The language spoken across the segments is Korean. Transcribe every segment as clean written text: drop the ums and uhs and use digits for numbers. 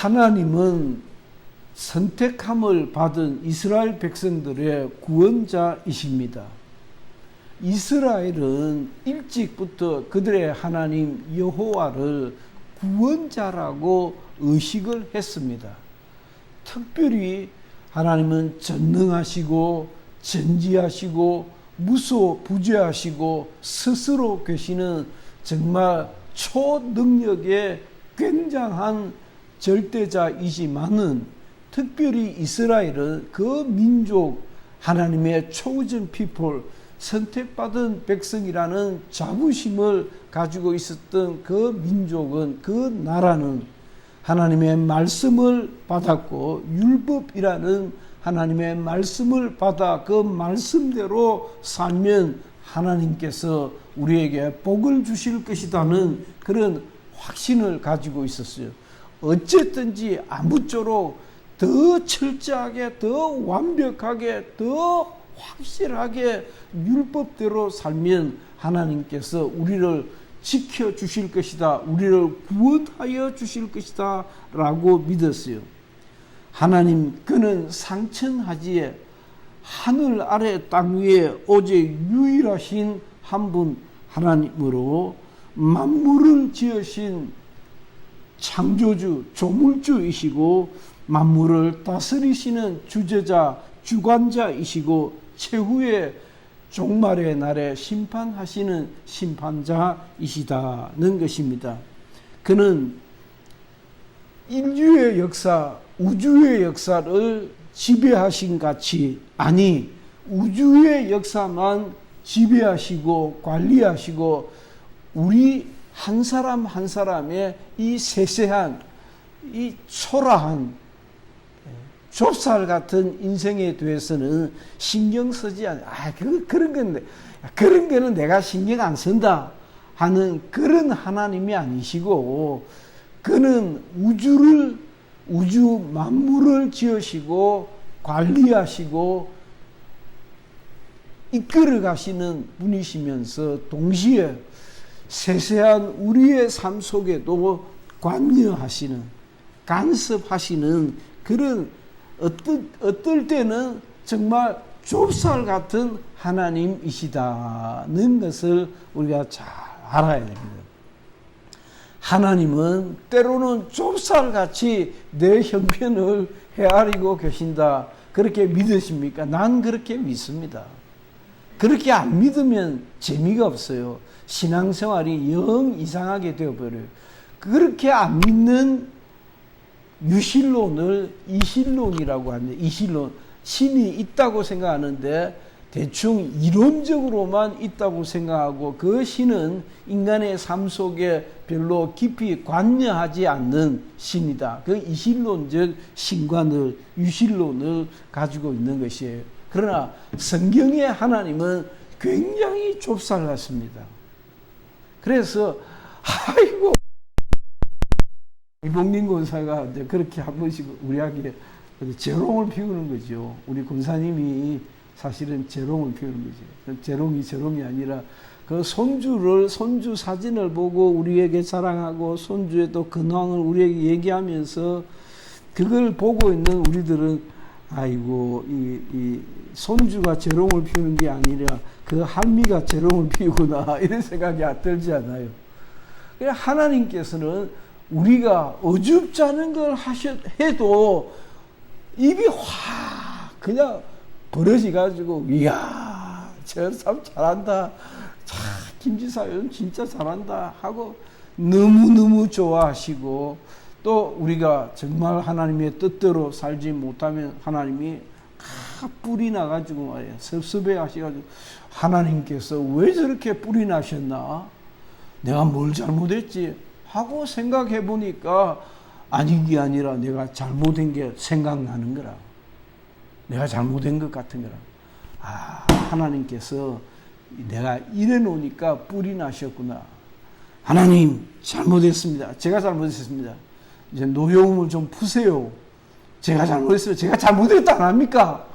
하나님은 선택함을 받은 이스라엘 백성들의 구원자이십니다. 이스라엘은 일찍부터 그들의 하나님 여호와를 구원자라고 의식을 했습니다. 특별히 하나님은 전능하시고 전지하시고 무소부재하시고 스스로 계시는 정말 초능력의 굉장한 절대자이지만은 특별히 이스라엘은 그 민족, 하나님의 chosen people, 선택받은 백성이라는 자부심을 가지고 있었던 그 민족은, 그 나라는 하나님의 말씀을 받았고 율법이라는 하나님의 말씀을 받아 그 말씀대로 살면 하나님께서 우리에게 복을 주실 것이라는 그런 확신을 가지고 있었어요. 어쨌든지 아무쪼록 더 철저하게, 더 완벽하게, 더 확실하게 율법대로 살면 하나님께서 우리를 지켜주실 것이다, 우리를 구원하여 주실 것이다 라고 믿었어요. 하나님, 그는 상천하지에 하늘 아래 땅 위에 오직 유일하신 한 분 하나님으로 만물을 지으신 창조주, 조물주이시고 만물을 다스리시는 주제자, 주관자이시고 최후의 종말의 날에 심판하시는 심판자이시다는 것입니다. 그는 인류의 역사, 우주의 역사를 지배하신 같이, 아니 우주의 역사만 지배하시고 관리하시고 우리 한 사람 한 사람의 이 세세한, 이 초라한 좁쌀 같은 인생에 대해서는 신경 쓰지 않아요. 그런 거는 내가 신경 안 쓴다 하는 그런 하나님이 아니시고, 그는 우주 만물을 지으시고 관리하시고 이끌어 가시는 분이시면서 동시에 세세한 우리의 삶 속에도 관여하시는, 간섭하시는 그런 어떨 때는 정말 좁쌀 같은 하나님이시다는 것을 우리가 잘 알아야 됩니다. 하나님은 때로는 좁쌀같이 내 형편을 헤아리고 계신다. 그렇게 믿으십니까? 난 그렇게 믿습니다. 그렇게 안 믿으면 재미가 없어요. 신앙생활이 영 이상하게 되어버려요. 그렇게 안 믿는 유신론을 이신론이라고 합니다. 이신론. 신이 있다고 생각하는데 대충 이론적으로만 있다고 생각하고 그 신은 인간의 삶 속에 별로 깊이 관여하지 않는 신이다. 그 이신론적 신관을, 유신론을 가지고 있는 것이에요. 그러나 성경의 하나님은 굉장히 좁쌀 같습니다. 그래서 아이고, 이봉린 권사가 그렇게 한 번씩 우리에게 재롱을 피우는 거죠. 우리 권사님이 사실은 재롱을 피우는 거죠. 재롱이 아니라 그 손주 사진을 보고 우리에게 자랑하고 손주의 또 근황을 우리에게 얘기하면서 그걸 보고 있는 우리들은 아이고, 이 손주가 재롱을 피우는 게 아니라 그 할미가 재롱을 피우구나 이런 생각이 들지 않아요. 하나님께서는 우리가 어줍지 않은 걸 해도 입이 확 그냥 벌어지가지고, 이야, 저 사람 잘한다, 참 김지사님 진짜 잘한다 하고 너무너무 좋아하시고, 또 우리가 정말 하나님의 뜻대로 살지 못하면 하나님이 뿔이 나가지고 말이야 섭섭해 하셔가지고, 하나님께서 왜 저렇게 뿔이 나셨나, 내가 뭘 잘못했지 하고 생각해 보니까 아닌 게 아니라 내가 잘못한 게 생각나는 거라. 내가 잘못한 것 같은 거라. 하나님께서 내가 이래 놓으니까 뿔이 나셨구나. 하나님 잘못했습니다. 제가 잘못했습니다. 이제 노여움을 좀 푸세요. 제가 잘못했어요. 제가 잘못했다 안 합니까?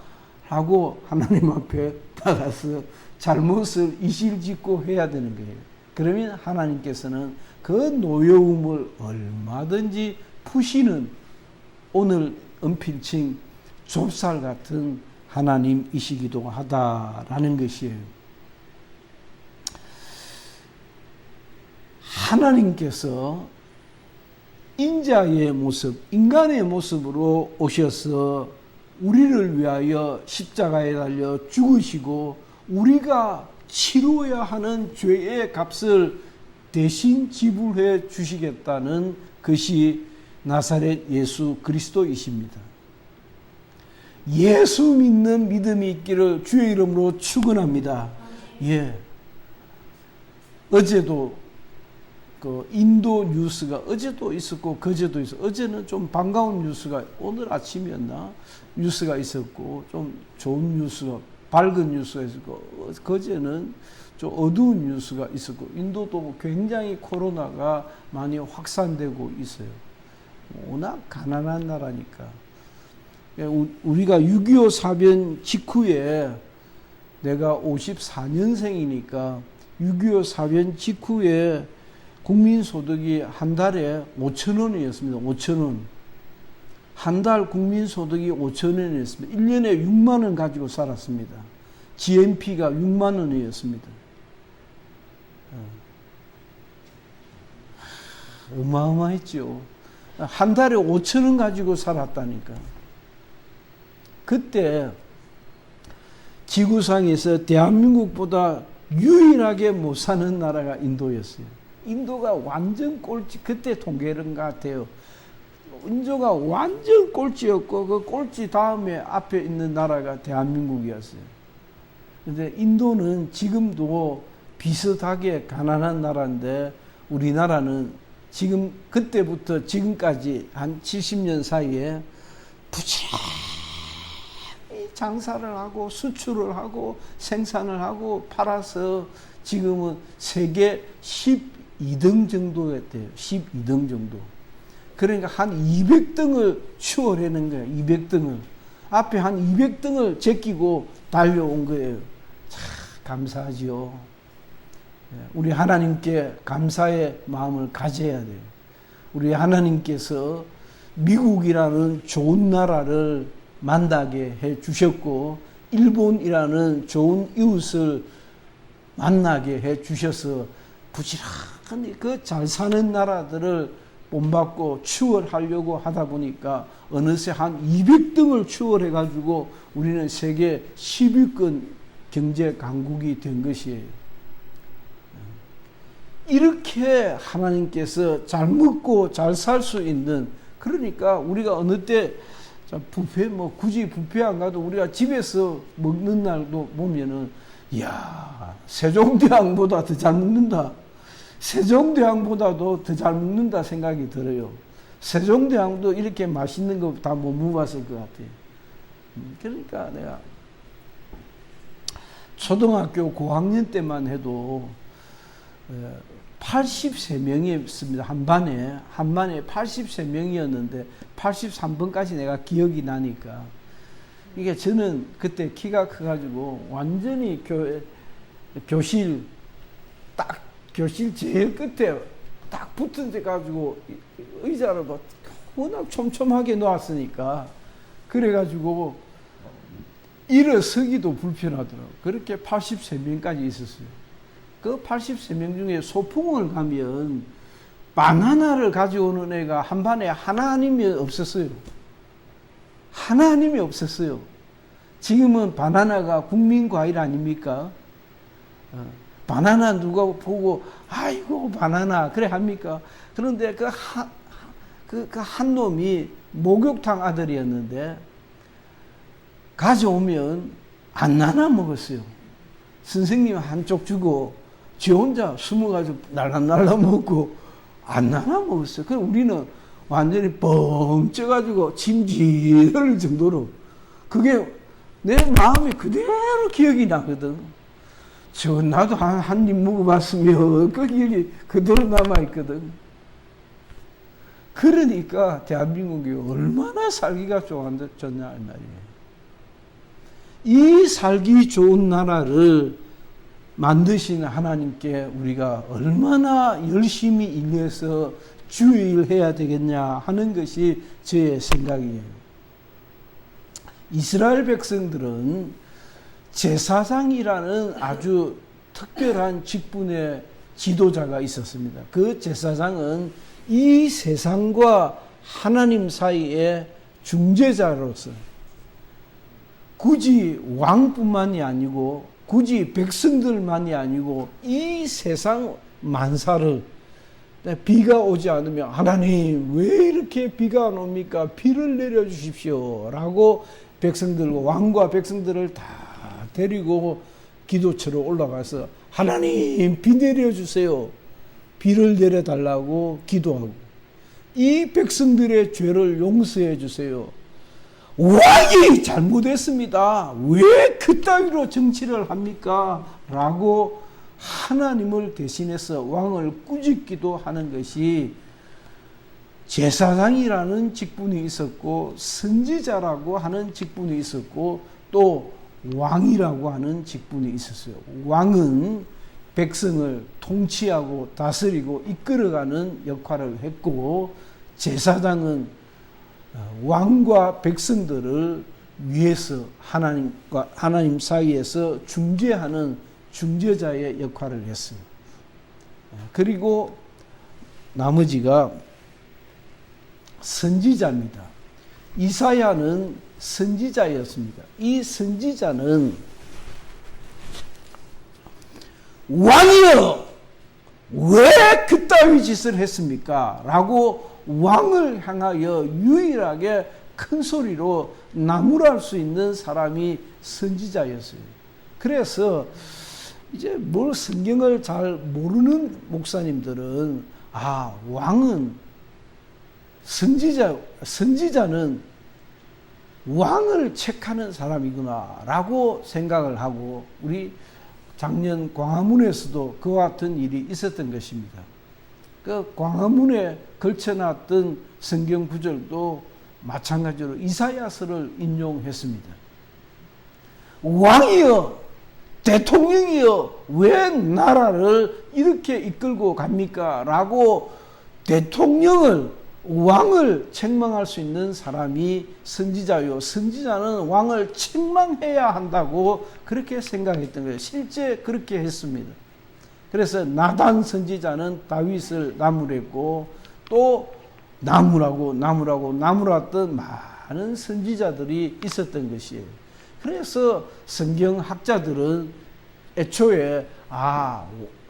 하고 하나님 앞에 나가서 잘못을 이실직고 해야 되는 거예요. 그러면 하나님께서는 그 노여움을 얼마든지 푸시는 오늘 은필칭 좁쌀 같은 하나님이시기도 하다라는 것이에요. 하나님께서 인자의 모습, 인간의 모습으로 오셔서 우리를 위하여 십자가에 달려 죽으시고 우리가 치루어야 하는 죄의 값을 대신 지불해 주시겠다는 것이 나사렛 예수 그리스도이십니다. 예수 믿는 믿음이 있기를 주의 이름으로 축원합니다. 예. 어제도 그 인도 뉴스가 어제도 있었고 그제도 있었고, 어제는 좀 반가운 뉴스가 오늘 아침이었나 뉴스가 있었고, 좀 좋은 뉴스가 밝은 뉴스가 있었고, 그제는 좀 어두운 뉴스가 있었고, 인도도 굉장히 코로나가 많이 확산되고 있어요. 워낙 가난한 나라니까. 우리가 6.25 사변 직후에, 내가 54년생이니까 6.25 사변 직후에 국민소득이 한 달에 5,000원이었습니다. 5,000원. 한 달 국민소득이 5,000원이었습니다. 1년에 6만 원 가지고 살았습니다. GNP가 6만 원이었습니다. 어마어마했죠. 한 달에 5,000원 가지고 살았다니까. 그때 지구상에서 대한민국보다 유일하게 못 사는 나라가 인도였어요. 인도가 완전 꼴찌, 그때 통계는 것 같아요. 인도가 완전 꼴찌였고, 그 꼴찌 다음에 앞에 있는 나라가 대한민국이었어요. 근데 인도는 지금도 비슷하게 가난한 나라인데, 우리나라는 지금, 그때부터 지금까지 한 70년 사이에 부지런히 장사를 하고 수출을 하고 생산을 하고 팔아서 지금은 세계 12등 정도였대요. 12등 정도. 그러니까 한 200등을 추월하는 거예요. 200등을. 앞에 한 200등을 제끼고 달려온 거예요. 참 감사하지요. 우리 하나님께 감사의 마음을 가져야 돼요. 우리 하나님께서 미국이라는 좋은 나라를 만나게 해 주셨고, 일본이라는 좋은 이웃을 만나게 해 주셔서 부지런히 그 잘 사는 나라들을 본받고 추월하려고 하다 보니까 어느새 한 200등을 추월해 가지고 우리는 세계 10위권 경제 강국이 된 것이에요. 이렇게 하나님께서 잘 먹고 잘 살 수 있는, 그러니까 우리가 어느 때 뷔페, 굳이 뷔페 안 가도 우리가 집에서 먹는 날도 보면은, 이야, 세종대왕보다 더 잘 먹는다. 세종대왕보다도 더 잘 먹는다 생각이 들어요. 세종대왕도 이렇게 맛있는 거 다 못 먹어봤을 것 같아요. 그러니까 내가 초등학교 고학년 때만 해도 83명이었습니다. 한 반에 83명이었는데 83번까지 내가 기억이 나니까, 이게 저는 그때 키가 커가지고 완전히 교실 제일 끝에 딱 붙은 데 가지고 의자를 워낙 촘촘하게 놓았으니까, 그래가지고 일어서기도 불편하더라고요. 그렇게 83명까지 있었어요. 그 83명 중에 소풍을 가면 바나나를 가져오는 애가 한 반에 하나님이 없었어요. 하나님이 없었어요. 지금은 바나나가 국민 과일 아닙니까? 바나나 누가 보고 아이고 바나나 그래 합니까? 그런데 그 한 놈이 목욕탕 아들이었는데 가져오면 안 나눠 먹었어요. 선생님 한쪽 주고 지 혼자 숨어가지고 날라 먹고 안 나눠 먹었어요. 그래서 우리는 완전히 뻥 쪄가지고 침지를 정도로, 그게 내 마음이 그대로 기억이 나거든. 나도 한 입 먹어봤으면 그 기억이 그대로 남아있거든. 그러니까 대한민국이 얼마나 살기가 좋냐 이 말이에요. 이 살기 좋은 나라를 만드시는 하나님께 우리가 얼마나 열심히 일해서 주의를 해야 되겠냐 하는 것이 저의 생각이에요. 이스라엘 백성들은 제사장이라는 아주 특별한 직분의 지도자가 있었습니다. 그 제사장은 이 세상과 하나님 사이의 중재자로서 굳이 왕뿐만이 아니고 굳이 백성들만이 아니고 이 세상 만사를 비가 오지 않으면 하나님 왜 이렇게 비가 안 옵니까? 비를 내려주십시오 라고 백성들과 왕과 백성들을 다 데리고 기도처로 올라가서 하나님 비 내려주세요. 비를 내려달라고 기도하고 이 백성들의 죄를 용서해 주세요. 왕이 잘못했습니다. 왜 그따위로 정치를 합니까? 라고 하나님을 대신해서 왕을 꾸짖기도 하는 것이 제사장이라는 직분이 있었고 선지자라고 하는 직분이 있었고 또 왕이라고 하는 직분이 있었어요. 왕은 백성을 통치하고 다스리고 이끌어가는 역할을 했고 제사장은 왕과 백성들을 위해서 하나님 사이에서 중재하는 중재자의 역할을 했어요. 그리고 나머지가 선지자입니다. 이사야는 선지자였습니다. 이 선지자는 왕이여 왜 그따위 짓을 했습니까? 라고 왕을 향하여 유일하게 큰 소리로 나무랄 수 있는 사람이 선지자였어요. 그래서 이제 뭘 성경을 잘 모르는 목사님들은 왕은 선지자는 왕을 책하는 사람이구나 라고 생각을 하고 우리 작년 광화문에서도 그와 같은 일이 있었던 것입니다. 그 광화문에 걸쳐놨던 성경 구절도 마찬가지로 이사야서를 인용했습니다. 왕이여 대통령이여 왜 나라를 이렇게 이끌고 갑니까? 라고 대통령을 왕을 책망할 수 있는 사람이 선지자요. 선지자는 왕을 책망해야 한다고 그렇게 생각했던 거예요. 실제 그렇게 했습니다. 그래서 나단 선지자는 다윗을 나무랬고 또 나무랐던 많은 선지자들이 있었던 것이에요. 그래서 성경학자들은 애초에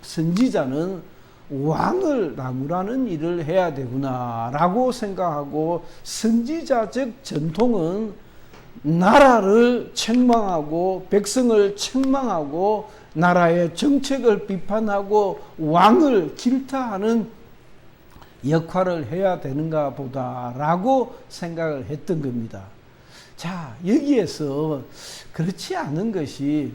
선지자는 왕을 나무라는 일을 해야 되구나 라고 생각하고 선지자적 전통은 나라를 책망하고 백성을 책망하고 나라의 정책을 비판하고 왕을 질타하는 역할을 해야 되는가 보다 라고 생각을 했던 겁니다. 자, 여기에서 그렇지 않은 것이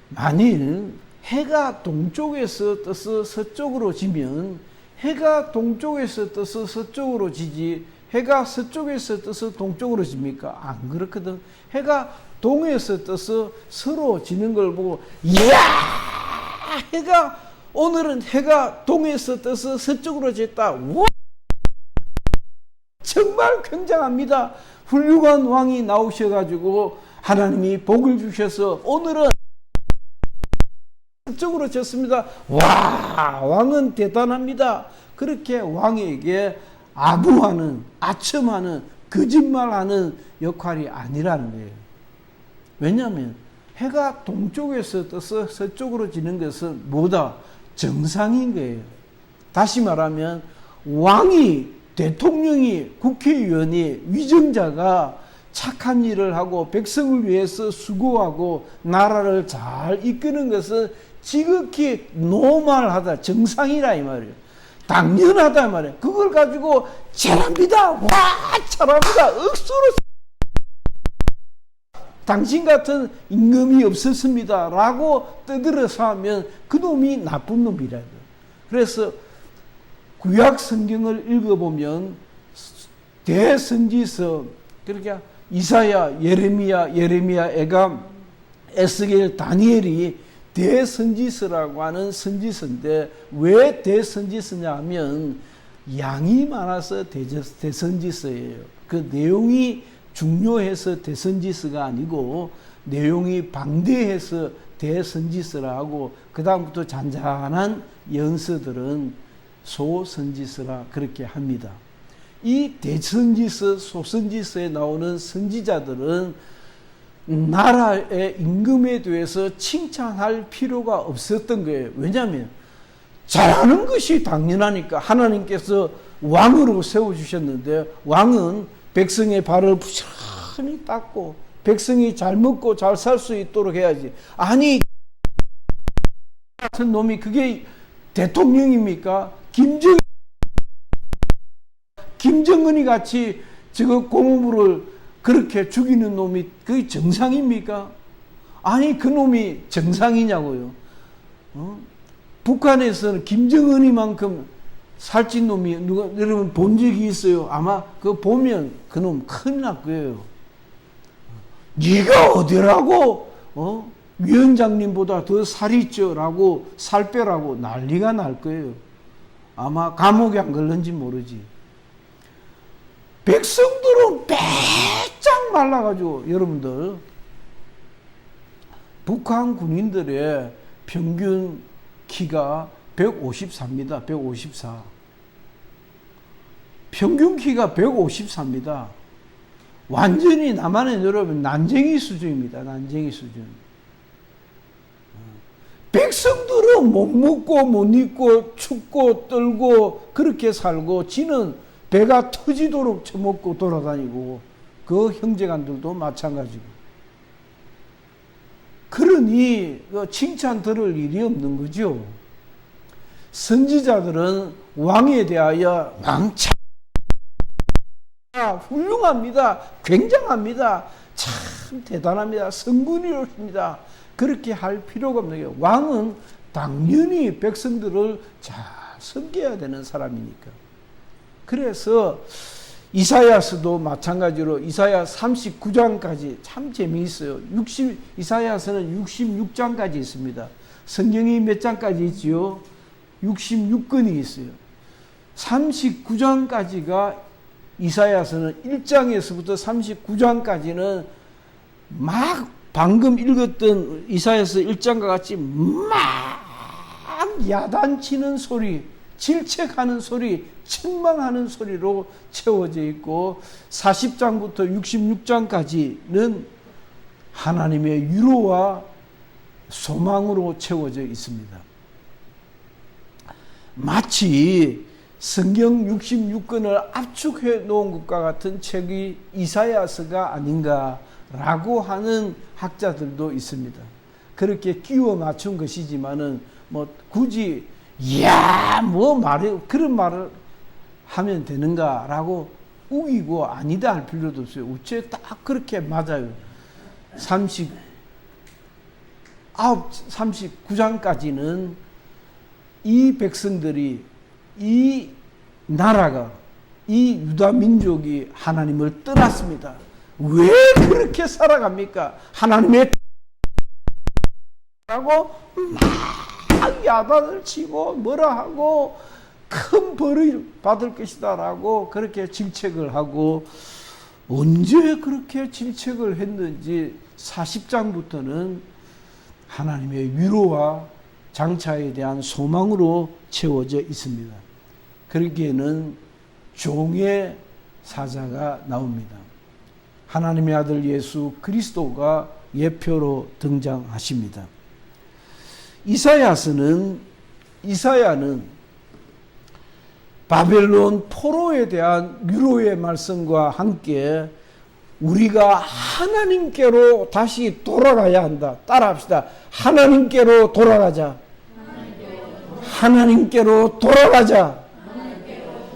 만일 해가 동쪽에서 떠서 서쪽으로 지면 해가 동쪽에서 떠서 서쪽으로 지지 해가 서쪽에서 떠서 동쪽으로 집니까? 안 그렇거든. 해가 동에서 떠서 서로 지는 걸 보고 이야 오늘은 해가 동에서 떠서 서쪽으로 졌다. 와! 정말 굉장합니다. 훌륭한 왕이 나오셔가지고 하나님이 복을 주셔서 오늘은 서쪽으로 졌습니다. 와! 왕은 대단합니다. 그렇게 왕에게 아첨하는 거짓말하는 역할이 아니라는 거예요. 왜냐하면 해가 동쪽에서 떠서 서쪽으로 지는 것은 뭐다? 정상인 거예요. 다시 말하면 왕이, 대통령이, 국회의원이, 위정자가 착한 일을 하고 백성을 위해서 수고하고 나라를 잘 이끄는 것은 지극히 노멀하다, 정상이라 이 말이에요. 당연하다 이 말이에요. 그걸 가지고 잘합니다. 와, 잘합니다. 억수로 당신 같은 임금이 없었습니다 라고 떠들어서 하면 그놈이 나쁜 놈이라요. 그래서 구약 성경을 읽어보면 대선지서, 그러니까 이사야, 예레미야, 에감, 에스겔, 다니엘이 대선지서라고 하는 선지서인데 왜 대선지서냐 하면 양이 많아서 대선지서예요. 그 내용이 중요해서 대선지서가 아니고 내용이 방대해서 대선지서라 하고 그 다음부터 잔잔한 연서들은 소선지서라 그렇게 합니다. 이 대선지서, 소선지서에 나오는 선지자들은 나라의 임금에 대해서 칭찬할 필요가 없었던 거예요. 왜냐하면 잘하는 것이 당연하니까. 하나님께서 왕으로 세워주셨는데 왕은 백성의 발을 부지런히 닦고 백성이 잘 먹고 잘 살 수 있도록 해야지. 아니 같은 놈이 그게 대통령입니까? 김정은이 같이 저거 고모부를 그렇게 죽이는 놈이 그게 정상입니까? 아니 그 놈이 정상이냐고요. 북한에서는 김정은이만큼 살찐 놈이 누가 여러분 본 적이 있어요? 아마 그거 보면 그 놈 큰일 날 거예요. 네가 어디라고 위원장님보다 더 살이 쪄라고 살 빼라고 난리가 날 거예요. 아마 감옥에 안 걸는지 모르지. 백성들은 빼짝 말라가지고 여러분들 북한 군인들의 평균 키가 154입니다. 154. 평균 키가 154입니다. 완전히 남한의 여러분 난쟁이 수준입니다. 난쟁이 수준. 백성들은 못 먹고 못 입고 춥고 떨고 그렇게 살고 지는 배가 터지도록 처먹고 돌아다니고 그 형제간들도 마찬가지고. 그러니 칭찬 들을 일이 없는 거죠. 선지자들은 왕에 대하여 왕참 훌륭합니다. 굉장합니다. 참 대단합니다. 성군이롭습니다. 그렇게 할 필요가 없는 게 왕은 당연히 백성들을 잘 섬겨야 되는 사람이니까. 그래서 이사야서도 마찬가지로 이사야 39장까지 참 재미있어요. 이사야서는 66장까지 있습니다. 성경이 몇 장까지 있지요? 66권이 있어요. 39장까지가 이사야서는 1장에서부터 39장까지는 막 방금 읽었던 이사야서 1장과 같이 막 야단치는 소리, 질책하는 소리, 책망하는 소리로 채워져 있고 40장부터 66장까지는 하나님의 위로와 소망으로 채워져 있습니다. 마치 성경 66권을 압축해 놓은 것과 같은 책이 이사야서가 아닌가라고 하는 학자들도 있습니다. 그렇게 끼워 맞춘 것이지만은 뭐 굳이 그런 말을 하면 되는가라고 우기고 아니다 할 필요도 없어요. 우체 딱 그렇게 맞아요. 39장까지는 이 백성들이 이 나라가 이 유다 민족이 하나님을 떠났습니다. 왜 그렇게 살아갑니까? 하나님의 라고 막 야단을 치고 뭐라 하고 큰 벌을 받을 것이다 라고 그렇게 질책을 하고 언제 그렇게 질책을 했는지 40장부터는 하나님의 위로와 장차에 대한 소망으로 채워져 있습니다. 그러기에는 종의 사자가 나옵니다. 하나님의 아들 예수 그리스도가 예표로 등장하십니다. 이사야는 바벨론 포로에 대한 위로의 말씀과 함께 우리가 하나님께로 다시 돌아가야 한다. 따라합시다. 하나님께로 돌아가자. 하나님께로 돌아가자.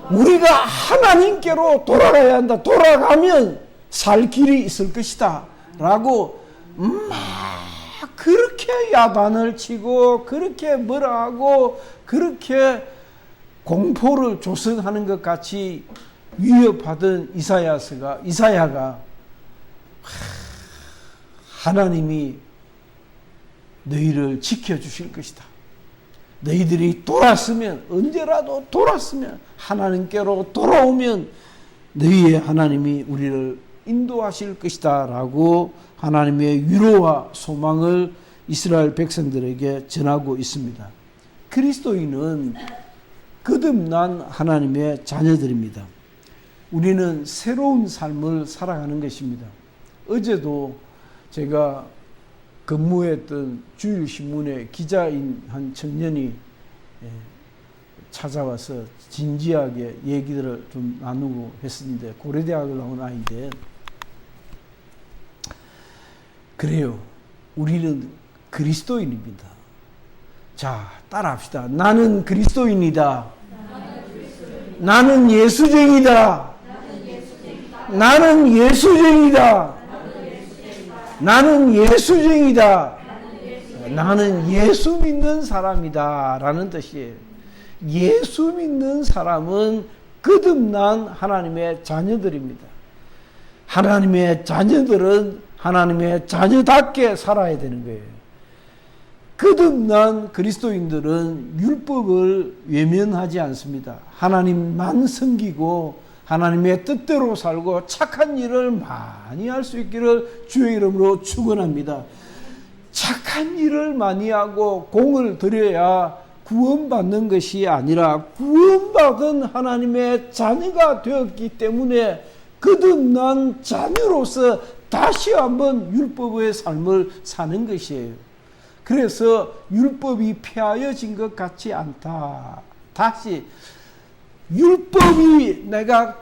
우리가 하나님께로 돌아가야 한다. 돌아가면 살 길이 있을 것이다. 라고 막 그렇게 야단을 치고 그렇게 뭐라 하고 그렇게 공포를 조성하는 것 같이 위협하던 이사야가 하나님이 너희를 지켜주실 것이다. 너희들이 돌았으면, 언제라도 돌았으면, 하나님께로 돌아오면 너희의 하나님이 우리를 인도하실 것이다 라고 하나님의 위로와 소망을 이스라엘 백성들에게 전하고 있습니다. 그리스도인은 거듭난 하나님의 자녀들입니다. 우리는 새로운 삶을 살아가는 것입니다. 어제도 제가 근무했던 주일신문의 기자인 한 청년이 찾아와서 진지하게 얘기들을 좀 나누고 했었는데, 고려대학을 나온 아이인데, 그래요. 우리는 그리스도인입니다. 자, 따라합시다. 나는 그리스도인이다. 나는 예수쟁이다. 나는 예수쟁이다. 나는 예수쟁이다. 나는 예수 믿는 사람이다 라는 뜻이에요. 예수 믿는 사람은 거듭난 하나님의 자녀들입니다. 하나님의 자녀들은 하나님의 자녀답게 살아야 되는 거예요. 거듭난 그리스도인들은 율법을 외면하지 않습니다. 하나님만 섬기고 하나님의 뜻대로 살고 착한 일을 많이 할 수 있기를 주의 이름으로 축원합니다. 착한 일을 많이 하고 공을 들여야 구원받는 것이 아니라 구원받은 하나님의 자녀가 되었기 때문에 거듭난 자녀로서 다시 한번 율법의 삶을 사는 것이에요. 그래서 율법이 폐하여진 것 같지 않다. 다시 율법이 내가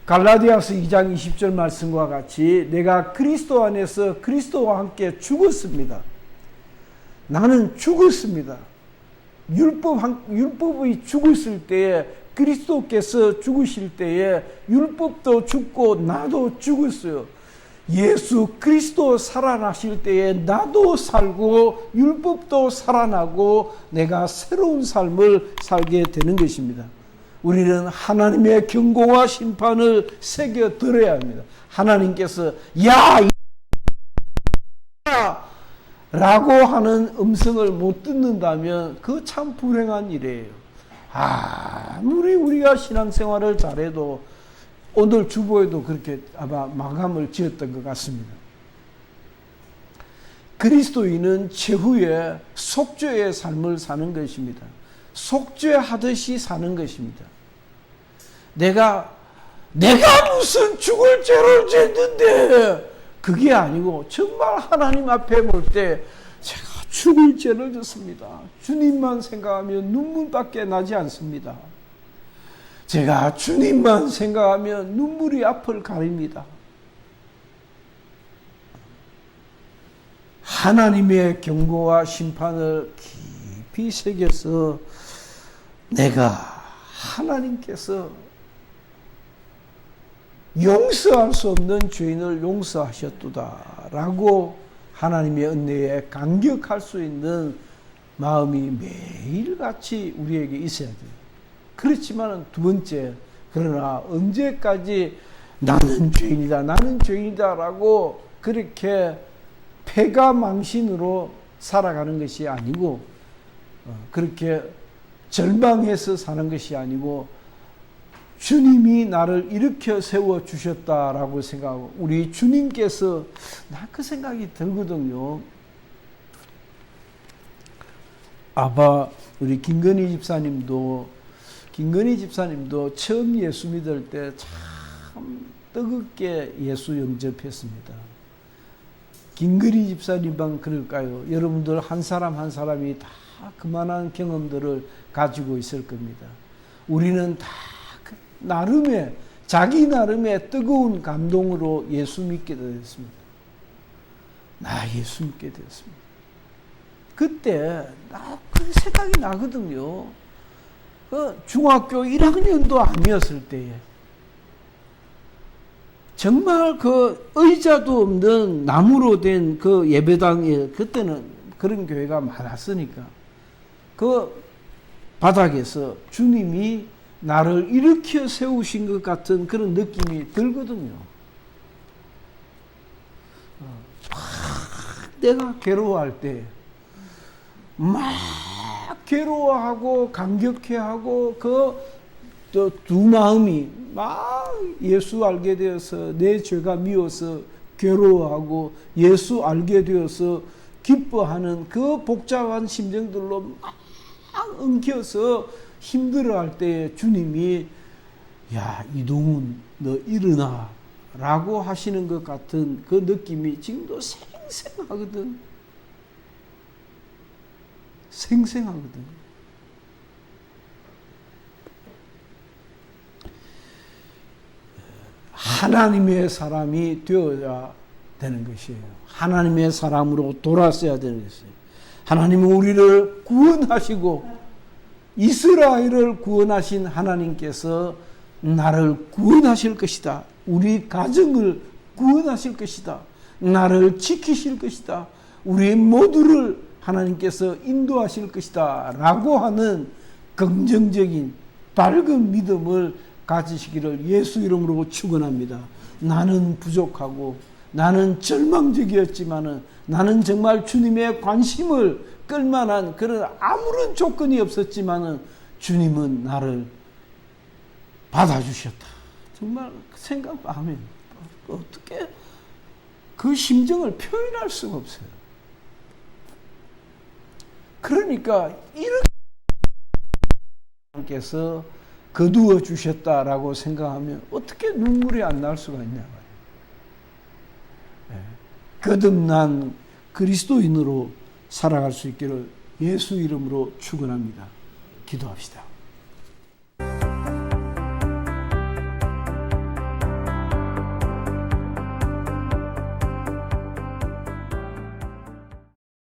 갈라디아서 2장 20절 말씀과 같이 내가 그리스도 안에서 그리스도와 함께 죽었습니다. 나는 죽었습니다. 율법이 죽었을 때에 그리스도께서 죽으실 때에 율법도 죽고 나도 죽었어요. 예수 그리스도 살아나실 때에 나도 살고 율법도 살아나고 내가 새로운 삶을 살게 되는 것입니다. 우리는 하나님의 경고와 심판을 새겨 들어야 합니다. 하나님께서 야 라고 하는 음성을 못 듣는다면 그 참 불행한 일이에요. 아무리 우리가 신앙생활을 잘해도 오늘 주보에도 그렇게 아마 마감을 지었던 것 같습니다. 그리스도인은 최후의 속죄의 삶을 사는 것입니다. 속죄하듯이 사는 것입니다. 내가 무슨 죽을 죄를 졌는데 그게 아니고 정말 하나님 앞에 볼 때 제가 죽을 죄를 졌습니다. 주님만 생각하면 눈물밖에 나지 않습니다. 제가 주님만 생각하면 눈물이 앞을 가립니다. 하나님의 경고와 심판을 깊이 새겨서 내가 하나님께서 용서할 수 없는 죄인을 용서하셨도다 라고 하나님의 은혜에 감격할 수 있는 마음이 매일같이 우리에게 있어야 돼요. 그렇지만 두 번째, 그러나 언제까지 나는 죄인이다 라고 그렇게 패가망신으로 살아가는 것이 아니고 그렇게 절망해서 사는 것이 아니고 주님이 나를 일으켜 세워주셨다라고 생각하고 우리 주님께서 나 그 생각이 들거든요. 우리 김건희 집사님도 처음 예수 믿을 때 참 뜨겁게 예수 영접했습니다. 김건희 집사님만 그럴까요? 여러분들 한 사람 한 사람이 다 그만한 경험들을 가지고 있을 겁니다. 우리는 다 나름의 자기 나름의 뜨거운 감동으로 예수 믿게 되었습니다. 나 예수 믿게 되었습니다. 그때 그 생각이 나거든요. 중학교 1학년도 아니었을 때에 정말 그 의자도 없는 나무로 된 그 예배당에 그때는 그런 교회가 많았으니까 그 바닥에서 주님이 나를 일으켜 세우신 것 같은 그런 느낌이 들거든요. 내가 괴로워할 때 막 괴로워하고 감격해하고 그 두 마음이 막 예수 알게 되어서 내 죄가 미워서 괴로워하고 예수 알게 되어서 기뻐하는 그 복잡한 심정들로 막 엉켜서 힘들어할 때에 주님이 야 이동훈 너 일어나 라고 하시는 것 같은 그 느낌이 지금도 생생하거든. 생생하거든. 하나님의 사람이 되어야 되는 것이에요. 하나님의 사람으로 돌아서야 되는 것이에요. 하나님은 우리를 구원하시고 이스라엘을 구원하신 하나님께서 나를 구원하실 것이다. 우리 가정을 구원하실 것이다. 나를 지키실 것이다. 우리 모두를 하나님께서 인도하실 것이다. 라고 하는 긍정적인 밝은 믿음을 가지시기를 예수 이름으로 축원합니다. 나는 부족하고 나는 절망적이었지만은 나는 정말 주님의 관심을 끌만한 그런 아무런 조건이 없었지만은 주님은 나를 받아주셨다. 정말 생각하면 어떻게 그 심정을 표현할 수가 없어요. 그러니까 이렇게 하나님께서 거두어 주셨다라고 생각하면 어떻게 눈물이 안 날 수가 있냐 말이에요. 거듭난 그리스도인으로 살아갈 수 있기를 예수 이름으로 축원합니다. 기도합시다.